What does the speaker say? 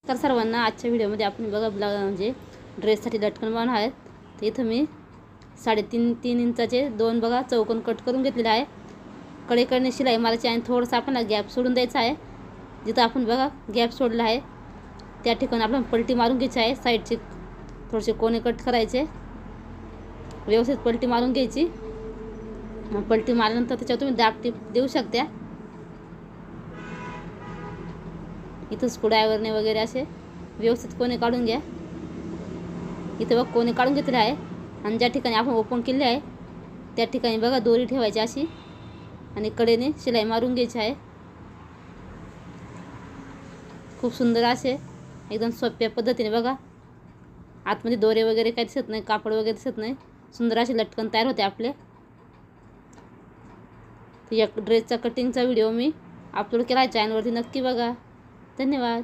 तर सर्वांना आजच्या व्हिडिओमध्ये आपण बघा म्हणजे ड्रेससाठी लटकन बनवणार आहेत. तर इथं मी 3.5 इंचाचे 2 बघा चौकोन कट करून घेतलेले आहे. कडेकडे शिलाई मारायची आणि थोडंसं आपल्याला गॅप सोडून द्यायचा आहे. जिथं आपण बघा गॅप सोडला आहे त्या ठिकाणी आपण पलटी मारून घ्यायची आहे. साईडचे थोडेसे कोने कट करायचे, व्यवस्थित पलटी मारून घ्यायची. पलटी मारल्यानंतर त्याच्यावर तुम्ही दाब टीप देऊ शकता. इथं स्क्रूड्रायव्हरने वगैरे असे व्यवस्थित कोने काढून घ्या. इथं बघा कोने काढून घेतले आहे आणि ज्या ठिकाणी आपण ओपन केले आहे त्या ठिकाणी बघा दोरी ठेवायची अशी आणि कडेने शिलाई मारून घ्यायची आहे. खूप सुंदर असे एकदम सोप्या पद्धतीने बघा आतमध्ये दोरे वगैरे काही दिसत नाही, कापड वगैरे दिसत नाही, सुंदर असे लटकन तयार होते आपले. या ड्रेसचा कटिंगचा व्हिडिओ मी अपलोड केला आहे चॅनलवरती, नक्की बघा. धन्यवाद.